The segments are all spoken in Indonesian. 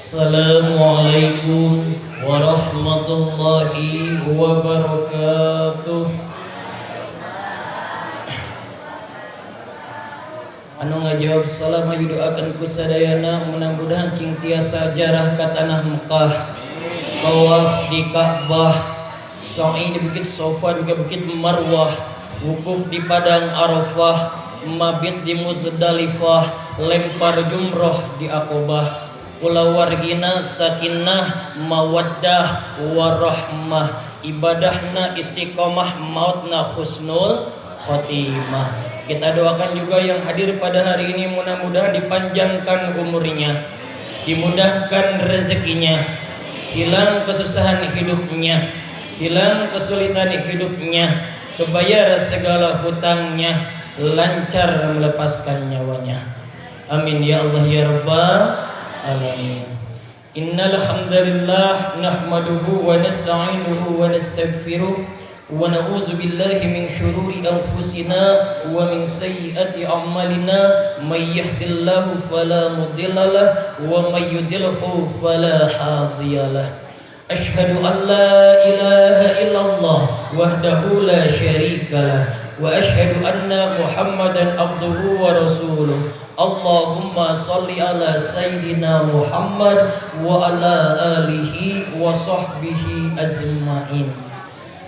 Assalamualaikum warahmatullahi wabarakatuh. Anu ngajawab salam doakan ku sadayana mudah-mudahan cing tiasa jarah ka tanah Mekah, tawaf di Ka'bah, sa'i di Bukit Safa juga Bukit Marwah, wukuf di Padang Arafah, mabit di Muzdalifah, lempar jumroh di Aqobah. Kula wargina sakinah mawaddah warahmah, ibadahna istiqomah, mautna husnul khotimah. Kita doakan juga yang hadir pada hari ini mudah-mudahan dipanjangkan umurnya, dimudahkan rezekinya, hilang kesusahan hidupnya, hilang kesulitan hidupnya, kebayar segala hutangnya, lancar melepaskan nyawanya. Amin ya Allah ya Rabbal alamin. Innal hamdalillah nahmaduhu wa nasta'inuhu wa nastaghfiruh wa na'udzu billahi min syururi anfusina wa min sayyiati a'malina, may yahdihillahu fala mudhillalah wa may yudhlilhu fala hadiyalah. Asyhadu an la ilaha illallah wahdahu la syarikalah wa asyhadu anna Muhammadan abduhu wa rasuluh. Allahumma salli ala sayyidina Muhammad wa ala alihi wa sahbihi ajma'in.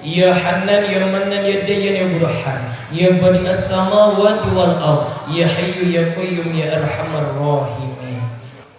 Ya Hannan ya Mannan ya Dayyan ya Burhan ya Bani as-samawati wal ard ya Hayyu ya Qayyum ya Arhamar Rahimin.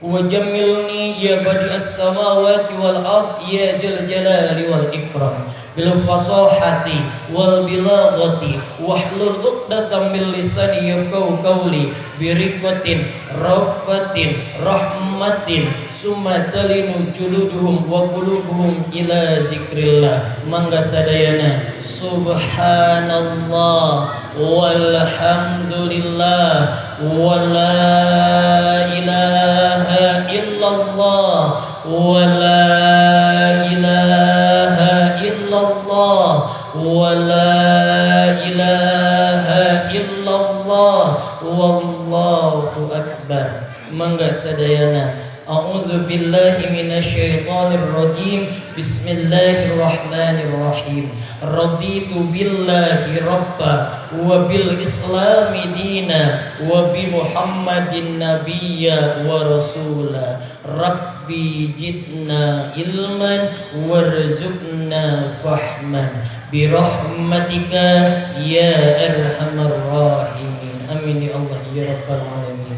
Wa jammilni ya Bani as-samawati wal ard ya Jal Jalali wal Ikram bil fasahati wal bilaghati wahlul 'uqdatam min lisani yafqahu qawli birikatin rafatin rahmatin summa talinu juluduhum wa qulubuhum ila zikrillah. Mangga sadayana subhanallah walhamdulillah wa la ilaha illallah wa la ilaha illallah wa la ilaha illallah wallahu akbar. Mangga sadayana a'udzu billahi minasyaitonir rajim. Bismillahirrahmanirrahim. Raditu billahi rabba wa bil islami dina wa bi Muhammadin nabiyya wa rasula. Rabbi jidna ilman warzuqna fahman bi rahmatika ya arhamar rahimin. Amin ya Allah ya rabbal alamin.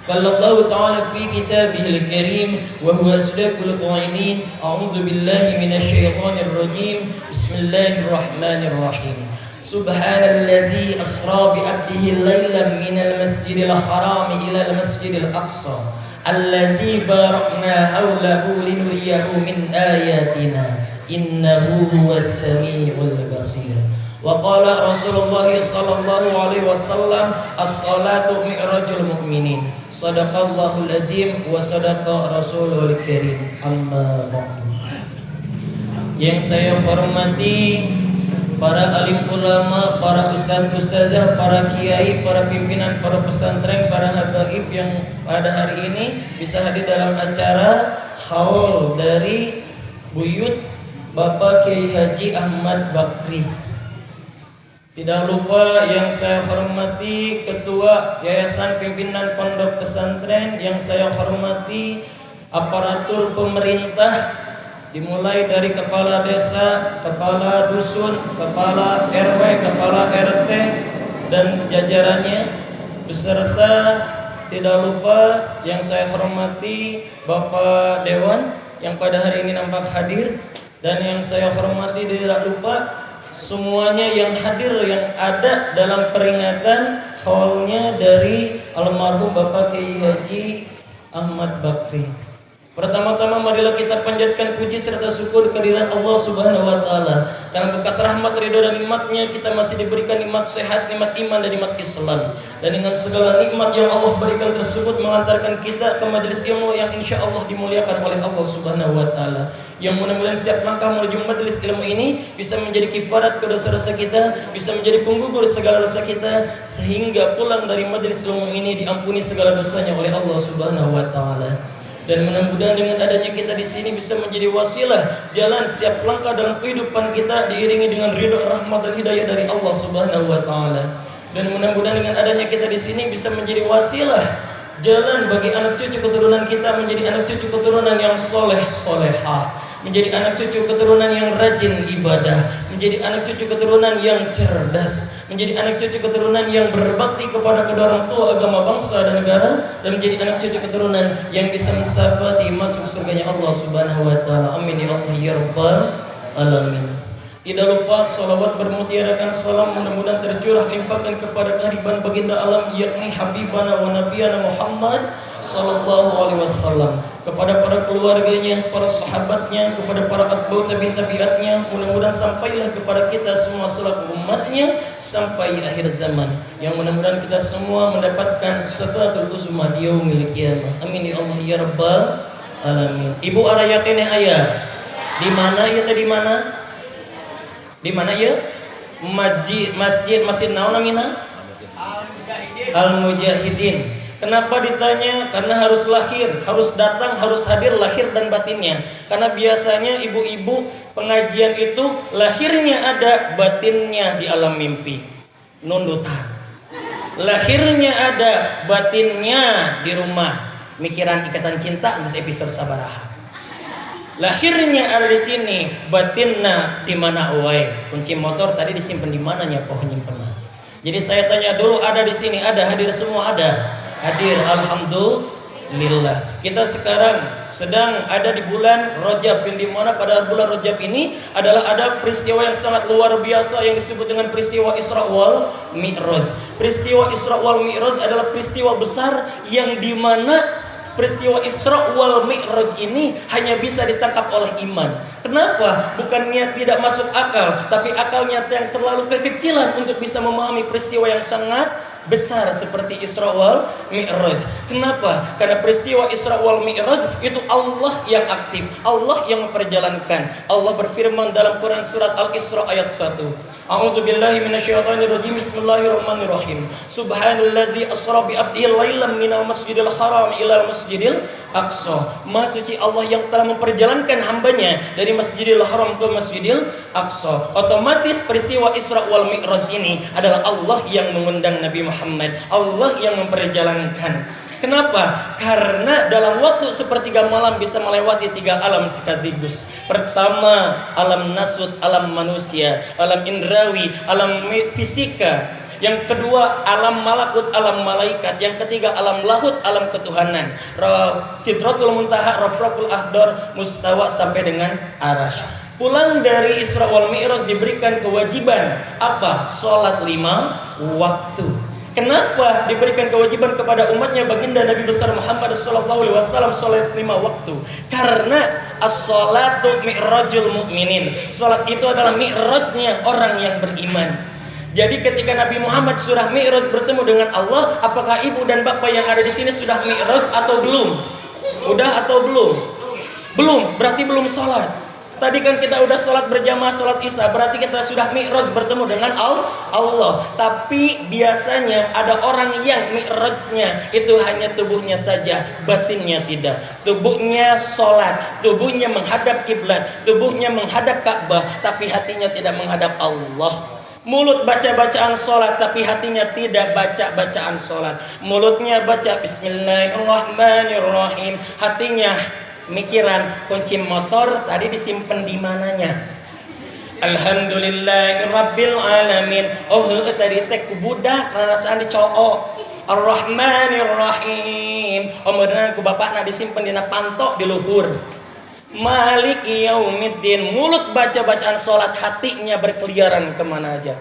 Qala Allah ta'ala fi kitabihil karim wa huwa asdaqul qailin. A'udzu billahi minasyaitonir rajim. Bismillahirrahmanirrahim. Subhanalladzi asra bi 'abdihi lailan minal masjidil haram ila al masjidil aqsa alladzi barakna hawlahu linuriyahu min ayatina innahu huwas samiul basir. Wa qala Rasulullah sallallahu alaihi wasallam as-salatu mi'rajul mu'minin. Shadaqallahul azim wa sadaqa rasulul karim. Amma ba'du. Yang saya hormati para alim ulama, para ustaz-ustazah, para kiai, para pimpinan, para pesantren, para habaib yang pada hari ini bisa hadir dalam acara haul dari buyut Bapak Kiai Haji Ahmad Bakri. Tidak lupa yang saya hormati Ketua Yayasan Pimpinan Pondok Pesantren, yang saya hormati aparatur pemerintah, dimulai dari kepala desa, kepala dusun, kepala RW, kepala RT dan jajarannya, beserta tidak lupa yang saya hormati Bapak Dewan yang pada hari ini nampak hadir, dan yang saya hormati tidak lupa semuanya yang hadir yang ada dalam peringatan haulnya dari almarhum Bapak Kiai Haji Ahmad Bakri. Pertama-tama marilah kita panjatkan puji serta syukur kehadirat Allah Subhanahu wa taala. Karena berkat rahmat, ridho dan nikmat-Nya kita masih diberikan nikmat sehat, nikmat iman dan nikmat Islam. Dan dengan segala nikmat yang Allah berikan tersebut mengantarkan kita ke majelis ilmu yang insya Allah dimuliakan oleh Allah Subhanahu wa taala. Yang mudah-mudahan setiap langkah menuju majelis ilmu ini bisa menjadi kifarat ke dosa-dosa kita, bisa menjadi penggugur segala dosa kita, sehingga pulang dari majelis ilmu ini diampuni segala dosanya oleh Allah Subhanahu wa taala. Dan mudah-mudahan dengan adanya kita di sini bisa menjadi wasilah jalan siap langkah dalam kehidupan kita diiringi dengan ridho, rahmat dan hidayah dari Allah Subhanahu wa taala. Dan mudah-mudahan dengan adanya kita di sini bisa menjadi wasilah jalan bagi anak cucu keturunan kita menjadi anak cucu keturunan yang soleh solehah, menjadi anak cucu keturunan yang rajin ibadah, menjadi anak cucu keturunan yang cerdas, menjadi anak cucu keturunan yang berbakti kepada kedua orang tua, agama, bangsa dan negara, dan menjadi anak cucu keturunan yang bisa mensafati masuk surganya Allah Subhanahu wa taala. Amin ya Allah ya rabbal alamin. Tidak lupa salawat bermutiarakan salam mudah-mudahan tercurah limpahkan kepada kehadiran baginda alam yakni Habibana wa Nabiyana Muhammad sallallahu alaihi wasallam, kepada para keluarganya, para sahabatnya, kepada para atba'u tabi'in tabi'atnya, mudah-mudahan sampailah kepada kita semua selaku umatnya sampai akhir zaman, yang mudah-mudahan kita semua mendapatkan syafaatul uzma di yaumil qiyamah. Amin ya Allah ya rabbal alamin. Ibu ara yakin ayah di mana ya tadi mana? Di mana ya? Masjid naon namina? Al-Mujahidin. Kenapa ditanya? Karena harus lahir, harus datang, harus hadir lahir dan batinnya. Karena biasanya ibu-ibu pengajian itu lahirnya ada, batinnya di alam mimpi. Nundutan. Lahirnya ada, batinnya di rumah. Mikiran ikatan cinta geus episode sabaraha. Lahirnya ada di sini, batinna di mana wae. Kunci motor tadi disimpan di mananya pohon nyimpenna. Jadi saya tanya dulu, ada di sini, ada, hadir semua ada. Hadir, alhamdulillah. Kita sekarang sedang ada di bulan Rajab, yang dimana pada bulan Rajab ini adalah ada peristiwa yang sangat luar biasa yang disebut dengan peristiwa Isra wal Mi'raj. Peristiwa Isra wal Mi'raj adalah peristiwa besar yang dimana peristiwa Isra wal Mi'raj ini hanya bisa ditangkap oleh iman. Kenapa? Bukannya tidak masuk akal, tapi akalnya yang terlalu kekecilan untuk bisa memahami peristiwa yang sangat besar seperti Isra wal Mi'raj. Kenapa? Karena peristiwa Isra wal Mi'raj itu Allah yang aktif, Allah yang memperjalankan. Allah berfirman dalam Quran surat Al-Isra ayat 1. A'udzubillahi minasyaitonirrajim. Bismillahirrahmanirrahim. Subhanallazi asra bi 'abdihi lailan minal masjidil haram ila masjidil aqsa. Maha suci Allah yang telah memperjalankan hambanya dari Masjidil Haram ke Masjidil Aqsa. Otomatis peristiwa Isra wal Mi'raj ini adalah Allah yang mengundang Nabi Muhammad, Allah yang memperjalankan. Kenapa? Karena dalam waktu sepertiga malam bisa melewati 3 alam sekaligus. Pertama, alam nasut, alam manusia, alam indrawi, alam fisika. Yang kedua, alam malakut, alam malaikat. Yang ketiga, alam lahut, alam ketuhanan. Sidratul muntaha, rafraful ahdar, mustawa sampai dengan arash. Pulang dari Isra wal Mi'raj diberikan kewajiban apa? Salat 5 waktu. Kenapa diberikan kewajiban kepada umatnya baginda Nabi besar Muhammad sallallahu alaihi wasallam salat 5 waktu? Karena as-salatu mi'rajul mu'minin. Salat itu adalah mi'rajnya orang yang beriman. Jadi ketika Nabi Muhammad surah Mi'raj bertemu dengan Allah, apakah ibu dan bapak yang ada di sini sudah Mi'raj atau belum? Udah atau belum? Belum, berarti belum salat. Tadi kan kita udah sholat berjamaah sholat isya, berarti kita sudah mi'raj bertemu dengan Allah. Tapi biasanya ada orang yang mi'rajnya itu hanya tubuhnya saja, batinnya tidak. Tubuhnya sholat, tubuhnya menghadap kiblat, tubuhnya menghadap Ka'bah, tapi hatinya tidak menghadap Allah. Mulut baca-bacaan sholat, tapi hatinya tidak baca-bacaan sholat. Mulutnya baca Bismillahirrahmanirrahim, hatinya mikiran kunci motor tadi disimpan di mananya. Alhamdulillahirabbil alamin. Oh tadi teh ku budak rasaan dicoo. Ar-Rahmanir-Rahim. Omeudeun ku bapakna disimpan dina pantok di luhur. Maliki yaumiddin. Mulut baca-bacaan salat, hatinya berkeliaran kemana aja.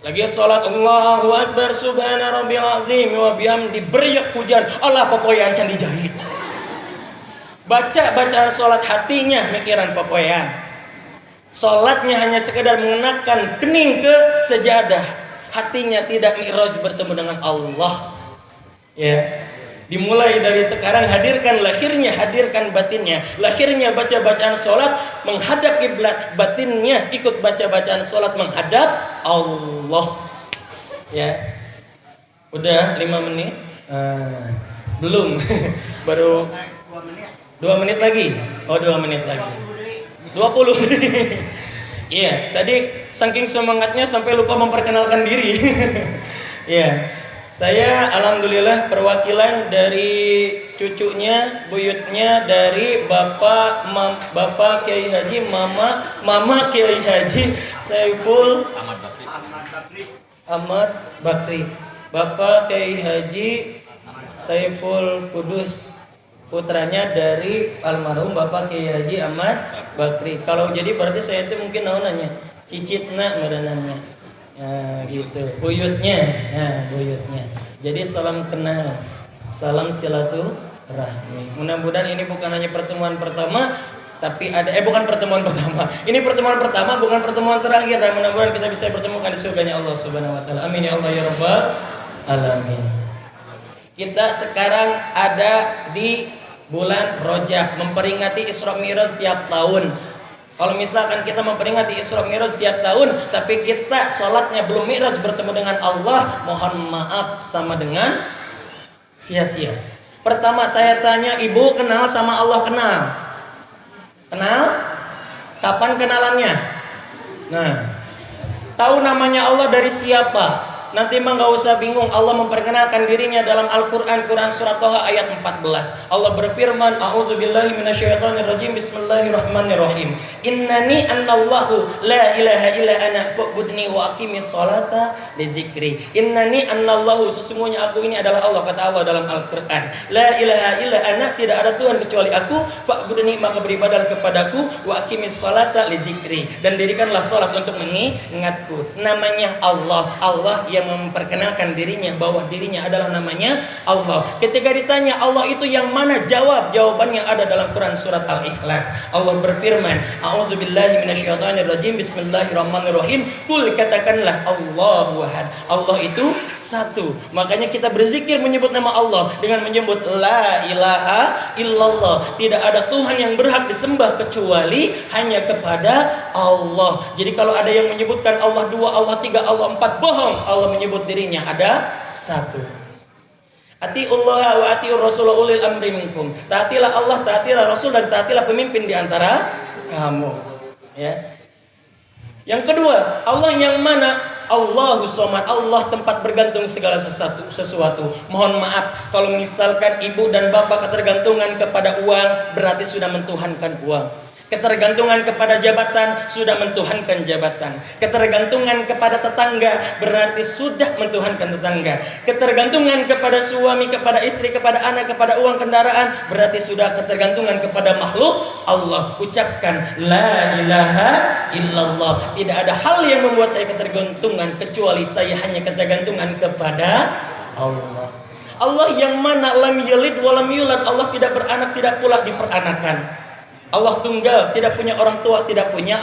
Lagi salat Allahu Akbar subhana rabbil azim wa bihamdi, beriak hujan. Allah pokoknya can dijahit. Baca bacaan sholat, hatinya mikiran popoyan. Sholatnya hanya sekedar mengenakan kening ke sejadah, hatinya tidak mi'raj bertemu dengan Allah. Ya, dimulai dari sekarang hadirkan lahirnya, hadirkan batinnya. Lahirnya baca bacaan sholat menghadap kiblat, batinnya ikut baca bacaan sholat menghadap Allah. Ya, udah 5 menit. Belum. Baru 2 menit lagi. Oh, 2 menit lagi. 20. Iya, tadi saking semangatnya sampai lupa memperkenalkan diri. Iya. Saya alhamdulillah perwakilan dari cucunya, buyutnya dari Bapak Kiai Haji, Mama Kiai Haji Saiful Ahmad Bakri. Bapak Kiai Haji Saiful Kudus, putranya dari almarhum Bapak Kiai Haji Ahmad Bakri. Kalau jadi berarti saya itu mungkin naonanya cicitna merenannya. Ya gitu. Buyutnya. Ya, buyutnya. Jadi salam kenal. Salam silaturahmi. Mudah-mudahan ini bukan hanya pertemuan pertama, tapi ada bukan pertemuan pertama. Ini pertemuan pertama, bukan pertemuan terakhir, dan mudah-mudahan kita bisa bertemukan di surganya Allah Subhanahu wa taala. Amin ya Allah ya rabbal alamin. Kita sekarang ada di bulan Rajab, memperingati Isra Mi'raj setiap tahun. Kalau misalkan kita memperingati Isra Mi'raj setiap tahun, tapi kita sholatnya belum Mi'raj bertemu dengan Allah, mohon maaf sama dengan sia-sia. Pertama saya tanya, ibu kenal sama Allah? Kenal? Kenal? Kapan kenalannya? Nah, tahu namanya Allah dari siapa? Nanti mah gak usah bingung. Allah memperkenalkan dirinya dalam Al-Quran, Quran Surat Toha ayat 14. Allah berfirman, A'udzubillahi minasyaitonirrajim, Bismillahirrahmanirrahim. Innani annallahu la ilaha illa ana fa'budni wa aqimis sholata li zikri. Innani annallahu, sesungguhnya aku ini adalah Allah, kata Allah dalam Al-Quran. La ilaha illa ana, tidak ada Tuhan kecuali aku, fa'budni, maka beribadahlah kepadaku, wa aqimis sholata li zikri, dan dirikanlah sholat untuk mengingatku. Namanya Allah. Allah yang memperkenalkan dirinya bahwa dirinya adalah namanya Allah. Ketika ditanya Allah itu yang mana, jawaban yang ada dalam Quran Surat Al-Ikhlas. Allah berfirman, A'udzubillahi minasyaitonirrajim, Bismillahirrahmanirrahim. Qul, katakanlah, Allahu ahad. Allah itu satu. Makanya kita berzikir menyebut nama Allah dengan menyebut la ilaha illallah. Tidak ada Tuhan yang berhak disembah kecuali hanya kepada Allah. Jadi kalau ada yang menyebutkan Allah 2, Allah 3, Allah 4, bohong. Allah menyebut dirinya ada satu. Atiullah wa atiur rasul ulil amri minkum. Taatilah Allah, taatilah Rasul, dan taatilah pemimpin di antara kamu. Ya. Yang kedua, Allah yang mana? Allahus Somad. Allah tempat bergantung segala sesuatu. Mohon maaf kalau misalkan ibu dan bapak ketergantungan kepada uang, berarti sudah mentuhankan uang. Ketergantungan kepada jabatan sudah mentuhankan jabatan. Ketergantungan kepada tetangga berarti sudah mentuhankan tetangga. Ketergantungan kepada suami, kepada istri, kepada anak, kepada uang, kendaraan berarti sudah ketergantungan kepada makhluk Allah. Ucapkan la ilaha illallah. Tidak ada hal yang membuat saya ketergantungan kecuali saya hanya ketergantungan kepada Allah. Allah yang mana? Lam yalid wa lam yulad. Allah tidak beranak, tidak pula diperanakan. Allah tunggal, tidak punya orang tua, tidak punya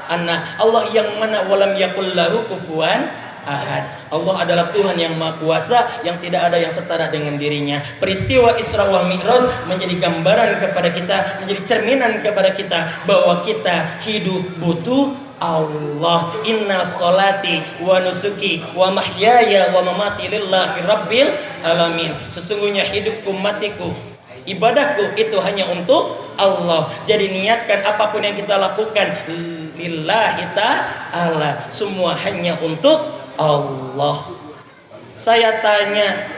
anak. Allah yang mana? Walam yakul lahu kufuwan ahad. Allah adalah Tuhan yang Maha Kuasa, yang tidak ada yang setara dengan dirinya. Peristiwa Isra wa Mi'raj menjadi gambaran kepada kita, menjadi cerminan kepada kita bahwa kita hidup butuh Allah. Inna sholati wa nusuki wa mahyaya wa mamati lillahi rabbil alamin. Sesungguhnya hidupku, matiku, ibadahku itu hanya untuk Allah. Jadi niatkan apapun yang kita lakukan lillahi ta'ala, semua hanya untuk Allah. Saya tanya,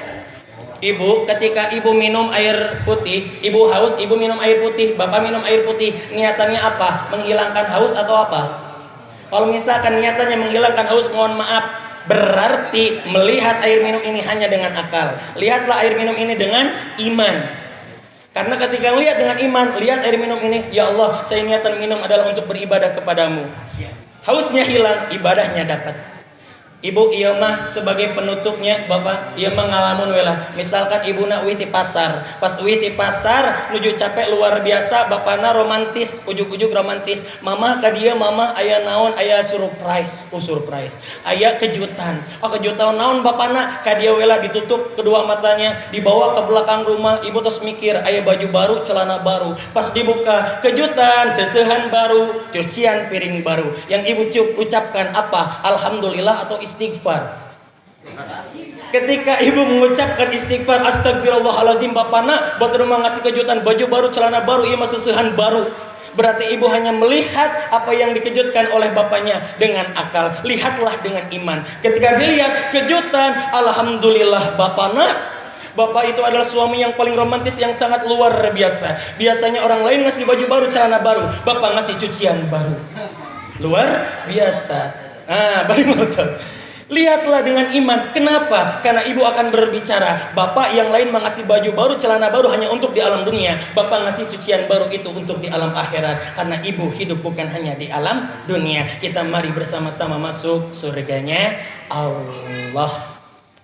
ibu, ketika ibu minum air putih, ibu haus, ibu minum air putih, bapak minum air putih, niatannya apa? Menghilangkan haus atau apa? Kalau misalkan niatannya menghilangkan haus, mohon maaf, berarti melihat air minum ini hanya dengan akal. Lihatlah air minum ini dengan iman. Karena ketika lihat dengan iman, lihat air minum ini, ya Allah, saya niatan minum adalah untuk beribadah kepadamu. Hausnya hilang, ibadahnya dapat. Ibu, iya mah sebagai penutupnya, bapak, iya mah ngalamun wela. Misalkan ibu nak uwi di pasar, pas uwi di pasar, nuju capek luar biasa, bapakna romantis, ujuk-ujuk romantis. Mama ka dia, mama aya naon, aya surprise, surprise. Aya kejutan, kejutan naon bapakna, ka dia wela ditutup kedua matanya, dibawa ke belakang rumah, ibu terus mikir, aya baju baru, celana baru. Pas dibuka, kejutan, sesehan baru, cucian piring baru. Yang ibu ucapkan apa? Alhamdulillah atau istighfar? Ketika ibu mengucapkan istighfar astagfirullahalazim bapana buat rumah ngasih kejutan baju baru, celana baru, iya susuhan baru. Berarti ibu hanya melihat apa yang dikejutkan oleh bapaknya dengan akal. Lihatlah dengan iman. Ketika dilihat kejutan, alhamdulillah bapana. Bapak itu adalah suami yang paling romantis, yang sangat luar biasa. Biasanya orang lain ngasih baju baru, celana baru, bapak ngasih cucian baru. Luar biasa. Baru mau tahu. Lihatlah dengan iman. Kenapa? Karena ibu akan berbicara. Bapak yang lain mengasih baju baru, celana baru hanya untuk di alam dunia. Bapak ngasih cucian baru itu untuk di alam akhirat. Karena ibu hidup bukan hanya di alam dunia. Kita mari bersama-sama masuk surganya Allah.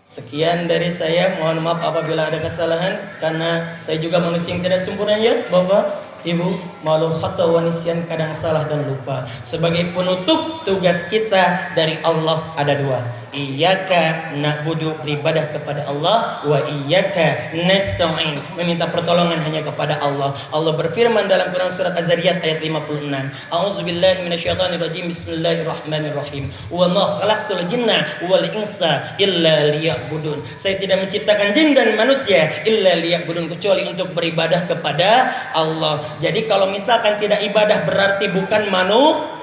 Sekian dari saya. Mohon maaf apabila ada kesalahan. Karena saya juga manusia yang tidak sempurna ya Bapak Ibu, malu khata wa nisyan, kadang salah dan lupa. Sebagai penutup tugas kita dari Allah ada dua. Iyyaka na'budu, beribadah kepada Allah, wa iyyaka nasta'in, meminta pertolongan hanya kepada Allah. Allah berfirman dalam Quran surat Az-Zariyat ayat 56. A'udzubillahi minasyaitonirrajim. Bismillahirrahmanirrahim. Wa ma khalaqtul jinna wal insa illa liya'budun. Saya tidak menciptakan jin dan manusia illa liya'budun, kecuali untuk beribadah kepada Allah. Jadi kalau misalkan tidak ibadah berarti bukan manu.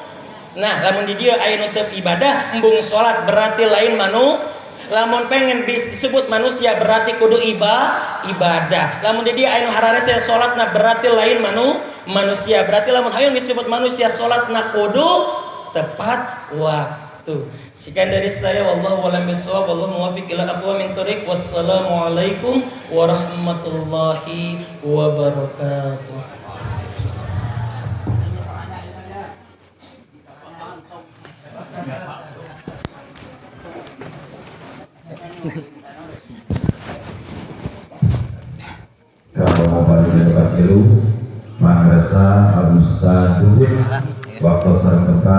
Nah, lamun di dia aya nu teu ibadah, embung salat berarti lain manu. Lamun pengen disebut manusia berarti kudu ibadah. Lamun di dia aya nu hararese salatna berarti lain manusia. Berarti lamun hayang disebut manusia salatna kudu tepat waktu. Sekian dari saya, wallahu a'lam bishawab, wallahu muwaffiq ila aqwamit thoriq. Wassalamualaikum warahmatullahi wabarakatuh. Kalau pada debat dulu, Madrasah Al-Ustadz waktu serta